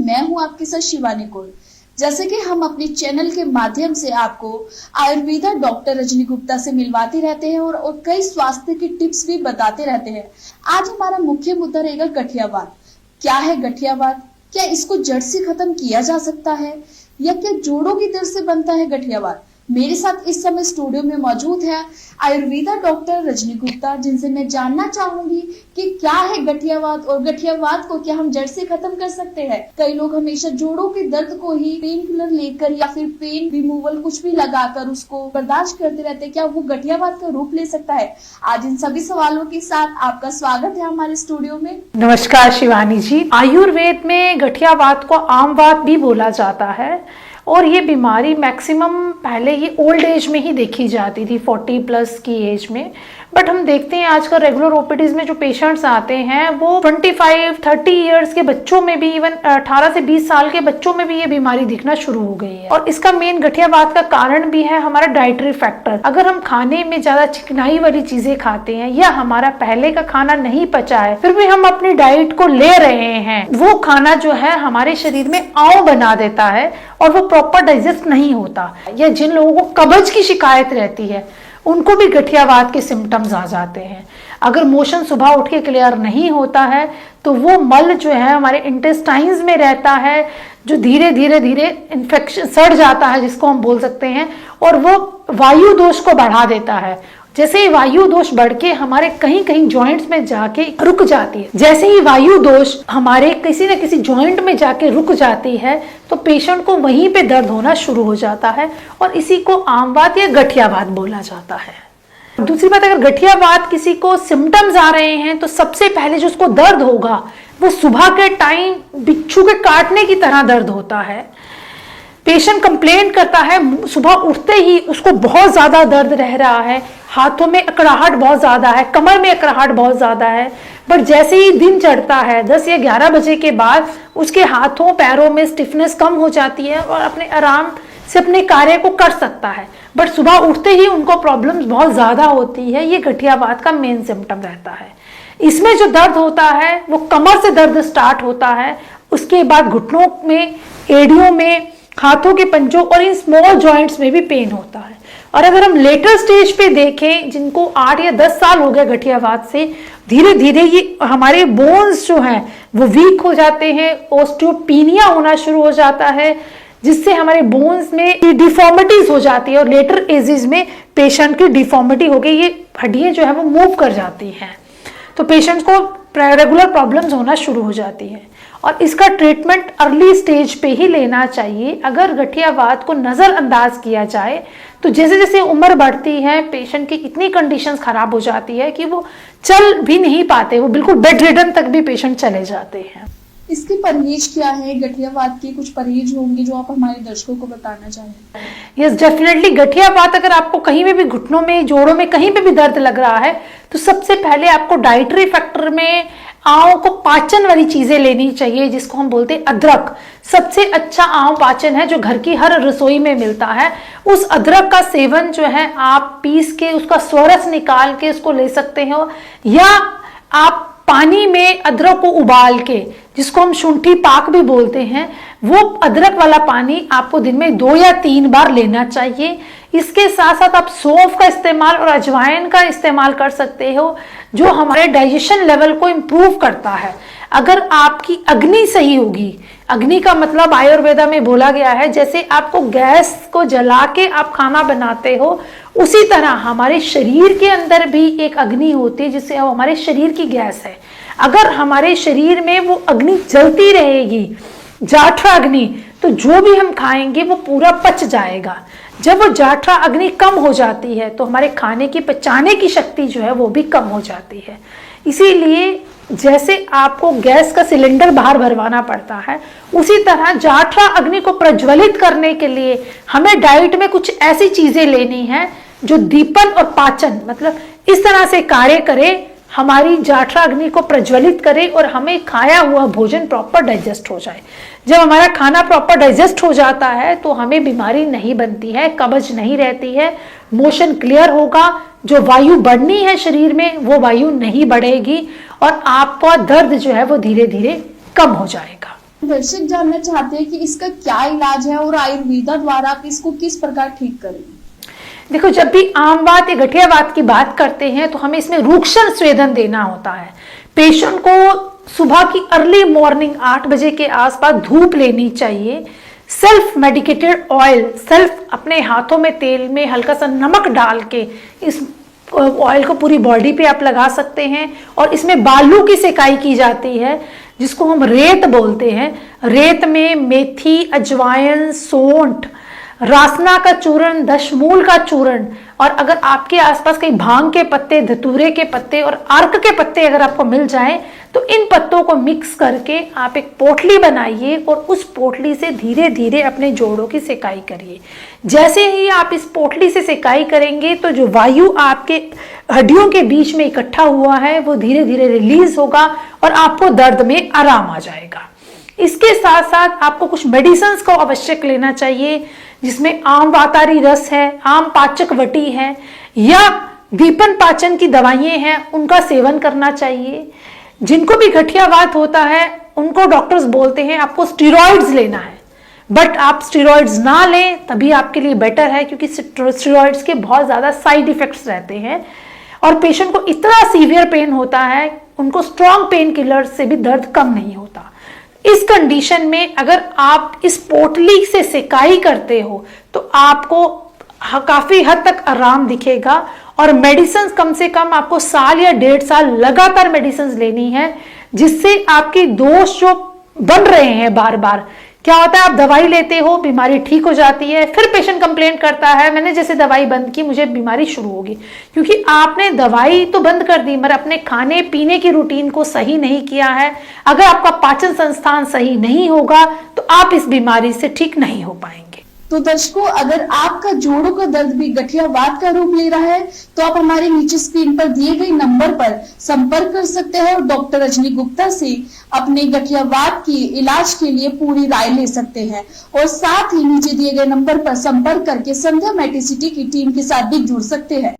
मैं हूं आपके साथ शिवानी कौर। जैसे कि हम अपने चैनल के माध्यम से आपको आयुर्वेदा डॉक्टर रजनी गुप्ता से मिलवाते रहते हैं और कई स्वास्थ्य की टिप्स भी बताते रहते हैं। आज हमारा मुख्य मुद्दा रहेगा गठियावात। क्या है गठियावात? क्या इसको जड़ से खत्म किया जा सकता है या क्या जोड़ों की दर्द से बनता है गठियावात? मेरे साथ इस समय स्टूडियो में मौजूद है आयुर्वेदा डॉक्टर रजनी गुप्ता, जिनसे मैं जानना चाहूंगी कि क्या है गठियावात और गठियावात को क्या हम जड़ से खत्म कर सकते हैं। कई लोग हमेशा जोड़ों के दर्द को ही पेन किलर लेकर या फिर पेन रिमूवल कुछ भी लगाकर उसको बर्दाश्त करते रहते हैं। क्या वो गठियावात का रूप ले सकता है? आज इन सभी सवालों के साथ आपका स्वागत है हमारे स्टूडियो में। नमस्कार शिवानी जी। आयुर्वेद में गठियावात को आम वात भी बोला जाता है और ये बीमारी मैक्सिमम पहले ये ओल्ड एज में ही देखी जाती थी, 40 प्लस की एज में। बट हम देखते हैं आजकल रेगुलर ओपीडीज में जो पेशेंट्स आते हैं वो 25-30 इयर्स के बच्चों में भी, इवन 18 से 20 साल के बच्चों में भी ये बीमारी दिखना शुरू हो गई है। और इसका मेन गठियावात का कारण भी है हमारा डाइटरी फैक्टर। अगर हम खाने में ज्यादा चिकनाई वाली चीजें खाते हैं या हमारा पहले का खाना नहीं पचा है फिर भी हम अपनी डाइट को ले रहे हैं, वो खाना जो है हमारे शरीर में आव बना देता है और वो प्रॉपर डाइजेस्ट नहीं होता। या जिन लोगों को कब्ज की शिकायत रहती है उनको भी गठियावात के सिम्टम्स आ जाते हैं। अगर मोशन सुबह उठ के क्लियर नहीं होता है तो वो मल जो है हमारे इंटेस्टाइन्स में रहता है, जो धीरे धीरे इन्फेक्शन सड़ जाता है जिसको हम बोल सकते हैं, और वो वायु दोष को बढ़ा देता है। जैसे ही वायु दोष बढ़ के हमारे कहीं कहीं जॉइंट्स में जाके रुक जाती है, जैसे ही वायु दोष हमारे किसी न किसी जॉइंट में जाके रुक जाती है तो पेशेंट को वहीं पे दर्द होना शुरू हो जाता है और इसी को आमवात या गठियावात बोला जाता है। दूसरी बात, अगर गठियावात किसी को सिम्टम्स आ रहे हैं तो सबसे पहले जो उसको दर्द होगा वो सुबह के टाइम बिच्छू के काटने की तरह दर्द होता है। पेशेंट कंप्लेन करता है सुबह उठते ही उसको बहुत ज्यादा दर्द रह रहा है, हाथों में अकड़ाहट बहुत ज्यादा है, कमर में अकड़ाहट बहुत ज्यादा है। बट जैसे ही दिन चढ़ता है 10 या 11 बजे के बाद उसके हाथों पैरों में स्टिफनेस कम हो जाती है और अपने आराम से अपने कार्य को कर सकता है। बट सुबह उठते ही उनको प्रॉब्लम्स बहुत ज्यादा होती है। ये गठियावात का मेन सिम्टम रहता है। इसमें जो दर्द होता है वो कमर से दर्द स्टार्ट होता है, उसके बाद घुटनों में, एड़ियों में, हाथों के पंजों और इन स्मॉल जॉइंट्स में भी पेन होता है। और अगर हम लेटर स्टेज पे देखें जिनको 8 या 10 साल हो गए गठियावात से, धीरे धीरे ये हमारे बोन्स जो हैं वो वीक हो जाते हैं, ऑस्टियोपीनिया होना शुरू हो जाता है जिससे हमारे बोन्स में डिफॉर्मिटीज हो जाती है और लेटर एजेस में पेशेंट की डिफॉर्मिटी हो गई, ये हड्डियां जो है वो मूव कर जाती हैं तो पेशेंट्स को रेगुलर प्रॉब्लम्स होना शुरू हो जाती है। और इसका ट्रीटमेंट अर्ली स्टेज पे ही लेना चाहिए। अगर गठियावात को नज़रअंदाज किया जाए तो जैसे जैसे उम्र बढ़ती है पेशेंट की इतनी कंडीशंस खराब हो जाती है कि वो चल भी नहीं पाते, वो बिल्कुल बेड रिडन तक भी पेशेंट चले जाते हैं। इसके परहेज क्या है? गठियावात के कुछ परहेज होंगे जो आप हमारे दर्शकों को बताना चाहेंगे? Yes, definitely. गठियावात अगर आपको कहीं पे भी, घुटनों में, जोड़ों में कहीं पे भी दर्द लग रहा है तो सबसे पहले आपको डाइटरी फैक्टर में आंव को पाचन वाली चीजें लेनी चाहिए जिसको हम बोलते हैं अदरक। सबसे अच्छा आंव पाचन है जो घर की हर रसोई में मिलता है। उस अदरक का सेवन जो है आप पीस के उसका स्वरस निकाल के उसको ले सकते हो, या आप पानी में अदरक को उबाल के, जिसको हम शुंठी पाक भी बोलते हैं, वो अदरक वाला पानी आपको दिन में 2 या 3 बार लेना चाहिए। इसके साथ साथ आप सौंफ का इस्तेमाल और अजवाइन का इस्तेमाल कर सकते हो जो हमारे डाइजेशन लेवल को इम्प्रूव करता है। अगर आपकी अग्नि सही होगी, अग्नि का मतलब आयुर्वेदा में बोला गया है जैसे आपको गैस को जला के आप खाना बनाते हो उसी तरह हमारे शरीर के अंदर भी एक अग्नि होती है जिससे हमारे शरीर की गैस है। अगर हमारे शरीर में वो अग्नि जलती रहेगी, जाठरा अग्नि, तो जो भी हम खाएंगे वो पूरा पच जाएगा। जब वो जाठरा अग्नि कम हो जाती है तो हमारे खाने की पचाने की शक्ति जो है वो भी कम हो जाती है। इसीलिए जैसे आपको गैस का सिलेंडर बाहर भरवाना पड़ता है उसी तरह जाठरा अग्नि को प्रज्वलित करने के लिए हमें डाइट में कुछ ऐसी चीजें लेनी है जो दीपन और पाचन मतलब इस तरह से कार्य करे, हमारी जाठरा अग्नि को प्रज्वलित करे और हमें खाया हुआ भोजन प्रॉपर डाइजेस्ट हो जाए। जब हमारा खाना प्रॉपर डाइजेस्ट हो जाता है तो हमें बीमारी नहीं बनती है, कब्ज नहीं रहती है, मोशन क्लियर होगा, जो वायु बढ़नी है शरीर में वो वायु नहीं बढ़ेगी और आपका दर्द जो है वो धीरे धीरे कम हो जाएगा। दर्शक जानना चाहते हैं कि इसका क्या इलाज है और आयुर्वेदा द्वारा आप इसको किस प्रकार ठीक करेंगे। देखो, जब भी आम वात या गठिया वात की बात करते हैं तो हमें इसमें रूक्षण स्वेदन देना होता है। पेशेंट को सुबह की अर्ली मॉर्निंग 8 बजे के आसपास धूप लेनी चाहिए। सेल्फ मेडिकेटेड ऑयल, सेल्फ अपने हाथों में तेल में हल्का सा नमक डाल के इस ऑयल को पूरी बॉडी पे आप लगा सकते हैं। और इसमें बालू की सेकाई की जाती है, जिसको हम रेत बोलते हैं। रेत में मेथी, अजवाइन, सौंठ, रासना का चूर्ण, दशमूल का चूर्ण, और अगर आपके आसपास कहीं भांग के पत्ते, धतूरे के पत्ते और अर्क के पत्ते अगर आपको मिल जाएं तो इन पत्तों को मिक्स करके आप एक पोटली बनाइए और उस पोटली से धीरे धीरे अपने जोड़ों की सेकाई करिए। जैसे ही आप इस पोटली से सेकाई करेंगे तो जो वायु आपके हड्डियों के बीच में इकट्ठा हुआ है वो धीरे धीरे रिलीज होगा और आपको दर्द में आराम आ जाएगा। इसके साथ साथ आपको कुछ मेडिसिन को आवश्यक लेना चाहिए, जिसमें आम वातारी रस है, आम पाचक वटी है या दीपन पाचन की दवाइयां हैं, उनका सेवन करना चाहिए। जिनको भी गठियावात होता है उनको डॉक्टर्स बोलते हैं आपको स्टेरॉइड्स लेना है, बट आप स्टेरॉइड्स ना लें तभी आपके लिए बेटर है, क्योंकि स्टेरॉइड्स के बहुत ज्यादा साइड इफेक्ट्स रहते हैं और पेशेंट को इतना सीवियर पेन होता है, उनको स्ट्रॉन्ग पेन किलर से भी दर्द कम नहीं होता। इस कंडीशन में अगर आप इस पोटली से सेकाई करते हो तो आपको काफी हद तक आराम दिखेगा। और मेडिसिन कम से कम आपको साल या 1.5 साल लगातार मेडिसिन लेनी है, जिससे आपके दोष जो बन रहे हैं बार बार, क्या होता है आप दवाई लेते हो, बीमारी ठीक हो जाती है, फिर पेशेंट कंप्लेंट करता है मैंने जैसे दवाई बंद की मुझे बीमारी शुरू होगी, क्योंकि आपने दवाई तो बंद कर दी मगर अपने खाने पीने की रूटीन को सही नहीं किया है। अगर आपका पाचन संस्थान सही नहीं होगा तो आप इस बीमारी से ठीक नहीं हो पाएंगे। तो दर्शकों, अगर आपका जोड़ों का दर्द भी गठियावात का रूप ले रहा है तो आप हमारे नीचे स्क्रीन पर दिए गए नंबर पर संपर्क कर सकते हैं और डॉक्टर रजनी गुप्ता से अपने गठियावात की इलाज के लिए पूरी राय ले सकते हैं। और साथ ही नीचे दिए गए नंबर पर संपर्क करके संध्या मेडिसिटी की टीम के साथ भी जुड़ सकते हैं।